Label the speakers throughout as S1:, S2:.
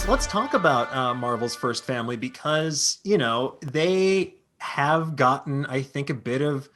S1: let's talk about Marvel's first family because they have gotten, I think, a bit of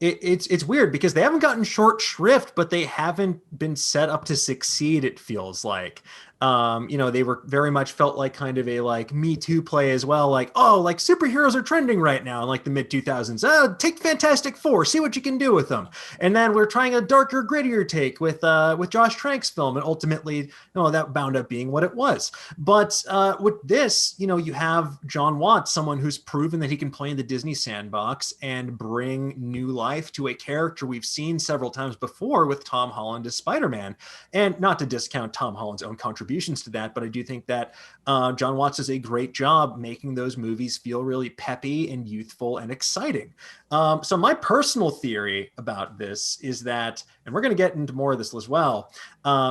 S1: it's weird because they haven't gotten short shrift, but they haven't been set up to succeed. It feels like they were very much felt like kind of a like Me Too play as well. Like, oh, like superheroes are trending right now in like the mid 2000s. Oh, take Fantastic Four, see what you can do with them. And then we're trying a darker, grittier take with Josh Trank's film, and ultimately, that bound up being what it was. But with this, you have John Watts, someone who's proven that he can play in the Disney sandbox and bring new life to a character we've seen several times before with Tom Holland as Spider-Man. And not to discount Tom Holland's own contributions to that, but I do think that John Watts does a great job making those movies feel really peppy and youthful and exciting. So my personal theory about this is that, and we're going to get into more of this as well,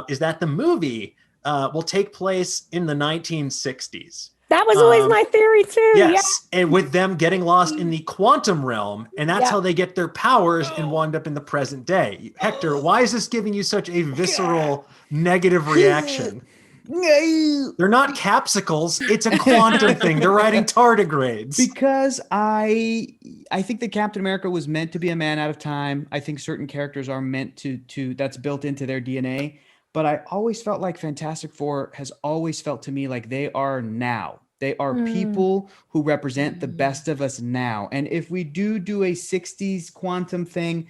S1: is that the movie will take place in the 1960s.
S2: That was always my theory too.
S1: Yes, yeah. And with them getting lost in the quantum realm, and that's how they get their powers and wind up in the present day. Hector, why is this giving you such a visceral negative reaction? They're not capsicles. It's a quantum thing. They're writing tardigrades.
S3: Because I think that Captain America was meant to be a man out of time. I think certain characters are meant to that's built into their DNA. But I always felt like Fantastic Four has always felt to me like they are now. They are people who represent the best of us now. And if we do a 60s quantum thing,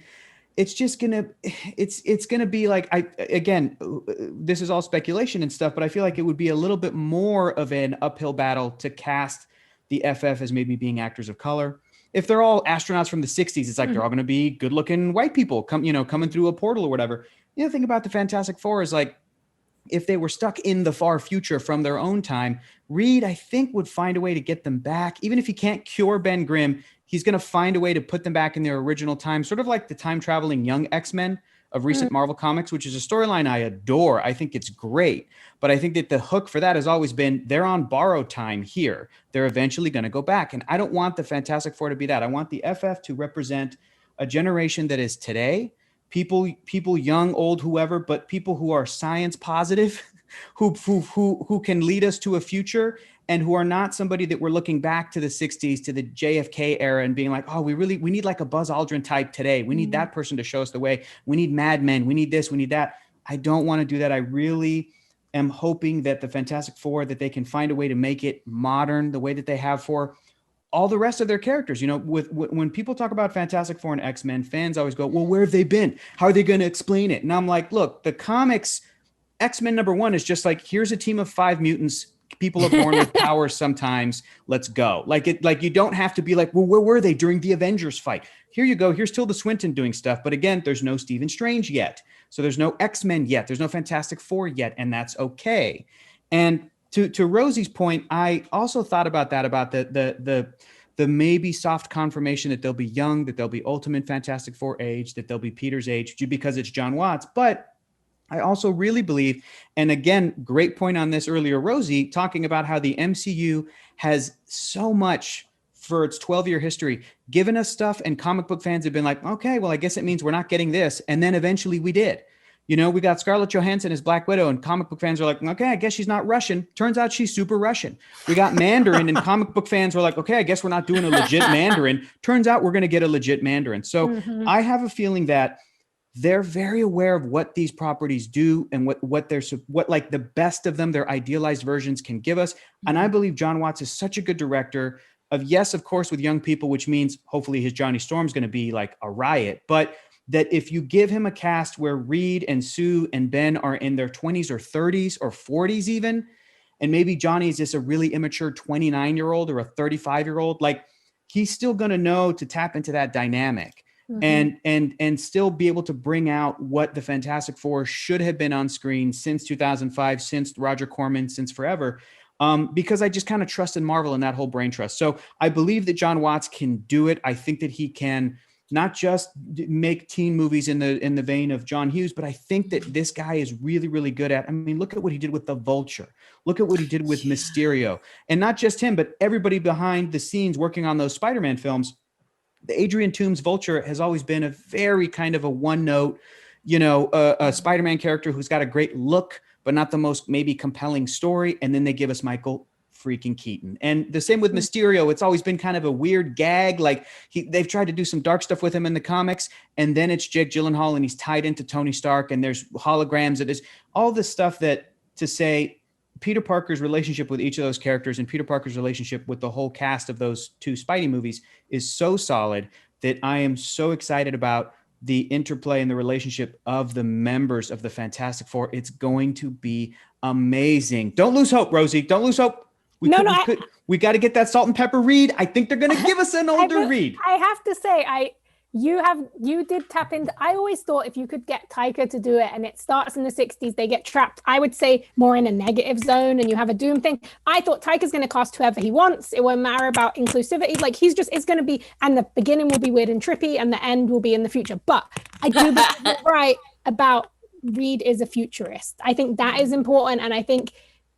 S3: it's just gonna be like, this is all speculation and stuff, but I feel like it would be a little bit more of an uphill battle to cast the FF as maybe being actors of color. If they're all astronauts from the 60s, it's like they're all going to be good looking white people coming through a portal or whatever. The other thing about the Fantastic Four is like, if they were stuck in the far future from their own time, Reed, I think, would find a way to get them back. Even if he can't cure Ben Grimm, he's going to find a way to put them back in their original time, sort of like the time-traveling young X-Men of recent Marvel comics, which is a storyline I adore. I think it's great. But I think that the hook for that has always been they're on borrowed time here. They're eventually going to go back. And I don't want the Fantastic Four to be that. I want the FF to represent a generation that is today, people young, old, whoever, but people who are science positive, who can lead us to a future, and who are not somebody that we're looking back to the 60s, to the JFK era and being like, oh, we need like a Buzz Aldrin type today. We need that person to show us the way. We need Mad Men. We need this, we need that. I don't want to do that. I really am hoping that the Fantastic Four, that they can find a way to make it modern the way that they have for all the rest of their characters. When people talk about Fantastic Four and X-Men, fans always go, well, where have they been? How are they going to explain it? And I'm like, look, the comics, X-Men #1 is just like, here's a team of 5 mutants. People are born with powers sometimes. Let's go. Like you don't have to be like, well, where were they during the Avengers fight? Here you go. Here's Tilda Swinton doing stuff. But again, there's no Stephen Strange yet. So there's no X-Men yet. There's no Fantastic Four yet. And that's okay. And to Rosie's point, I also thought about that, about the maybe soft confirmation that they'll be young, that they'll be Ultimate Fantastic Four age, that they'll be Peter's age, because it's John Watts. But I also really believe, and again, great point on this earlier, Rosie, talking about how the MCU has so much for its 12-year history given us stuff, and comic book fans have been like, okay, well, I guess it means we're not getting this. And then eventually we did. We got Scarlett Johansson as Black Widow, and comic book fans are like, okay, I guess she's not Russian. Turns out she's super Russian. We got Mandarin, and comic book fans were like, okay, I guess we're not doing a legit Mandarin. Turns out we're going to get a legit Mandarin. So I have a feeling that they're very aware of what these properties do and what like the best of them, their idealized versions, can give us. And I believe John Watts is such a good director of, yes, of course, with young people, which means hopefully his Johnny Storm's going to be like a riot, but that if you give him a cast where Reed and Sue and Ben are in their 20s or 30s or 40s even, and maybe Johnny is just a really immature 29-year-old or a 35-year-old, like he's still going to know to tap into that dynamic. And still be able to bring out what the Fantastic Four should have been on screen since 2005, since Roger Corman, since forever, because I just kind of trust in Marvel and that whole brain trust. So I believe that John Watts can do it. I think that he can not just make teen movies in the vein of John Hughes, but I think that this guy is really, really good at, I mean, look at what he did with the Vulture. Look at what he did with Mysterio. And not just him, but everybody behind the scenes working on those Spider-Man films. The Adrian Toomes Vulture has always been a very kind of a one-note, a Spider-Man character who's got a great look, but not the most maybe compelling story. And then they give us Michael freaking Keaton. And the same with Mysterio. It's always been kind of a weird gag. Like they've tried to do some dark stuff with him in the comics, and then it's Jake Gyllenhaal and he's tied into Tony Stark, and there's holograms. It is all this stuff that to say Peter Parker's relationship with each of those characters and Peter Parker's relationship with the whole cast of those two Spidey movies is so solid that I am so excited about the interplay and the relationship of the members of the Fantastic Four. It's going to be amazing. Don't lose hope, Rosie. Don't lose hope. We got to get that Salt and Pepper Reed. I think they're going to give us an older Reed.
S2: I have to say, you did tap into. I always thought if you could get Taika to do it, and it starts in the 60s, they get trapped, I would say more in a negative zone, and you have a Doom thing. I thought Taika's going to cast whoever he wants. It won't matter about inclusivity. Like it's going to be, and the beginning will be weird and trippy, and the end will be in the future. But I do believe you're right about Reed is a futurist. I think that is important, and I think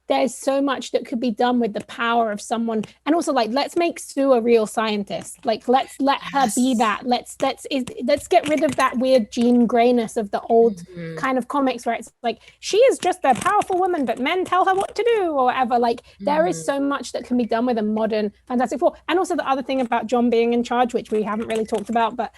S2: there's so much that could be done with the power of someone. And also, like, let's make Sue a real scientist. Like, let's let her be that. Let's get rid of that weird Jean Greyness of the old kind of comics where it's like, she is just a powerful woman, but men tell her what to do or whatever. Like, there is so much that can be done with a modern Fantastic Four. And also the other thing about John being in charge, which we haven't really talked about, but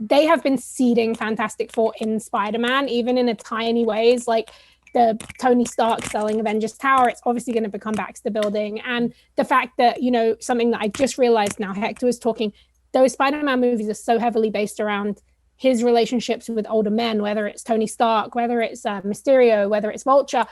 S2: they have been seeding Fantastic Four in Spider-Man, even in a tiny ways. Like, the Tony Stark selling Avengers Tower, it's obviously going to become Baxter Building. And the fact that, something that I just realized now, Hector was talking, those Spider-Man movies are so heavily based around his relationships with older men, whether it's Tony Stark, whether it's Mysterio, whether it's Vulture.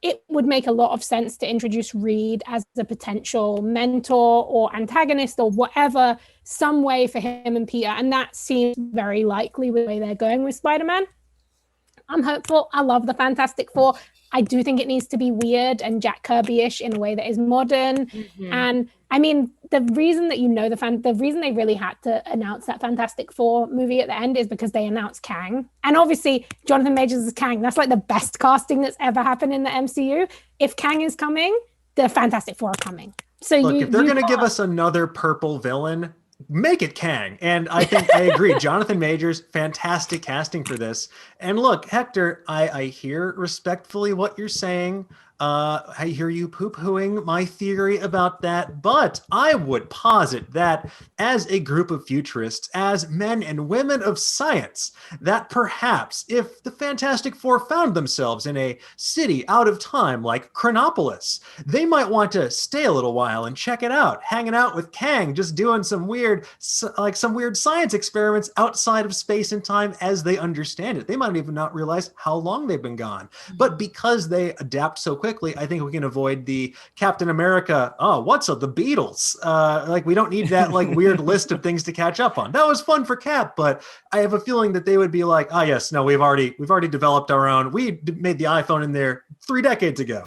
S2: It would make a lot of sense to introduce Reed as a potential mentor or antagonist or whatever, some way for him and Peter. And that seems very likely with the way they're going with Spider-Man. I'm hopeful. I love the Fantastic Four. I do think it needs to be weird and Jack Kirby-ish in a way that is modern. And I mean, the reason that the reason they really had to announce that Fantastic Four movie at the end is because they announced Kang. And obviously, Jonathan Majors is Kang. That's like the best casting that's ever happened in the MCU. If Kang is coming, the Fantastic Four are coming. So
S1: look, if they're going to give us another purple villain, make it Kang. And I think I agree. Jonathan Majors, fantastic casting for this. And look, Hector, I hear respectfully what you're saying. I hear you poo-pooing my theory about that, but I would posit that as a group of futurists, as men and women of science, that perhaps if the Fantastic Four found themselves in a city out of time like Chronopolis, they might want to stay a little while and check it out, hanging out with Kang, just doing some weird science experiments outside of space and time as they understand it. They might even not realize how long they've been gone. But because they adapt so quickly, I think we can avoid the Captain America, what's up, the Beatles? We don't need that weird list of things to catch up on. That was fun for Cap, but I have a feeling that they would be like, yes, no, we've already developed our own. We made the iPhone in there 3 decades ago.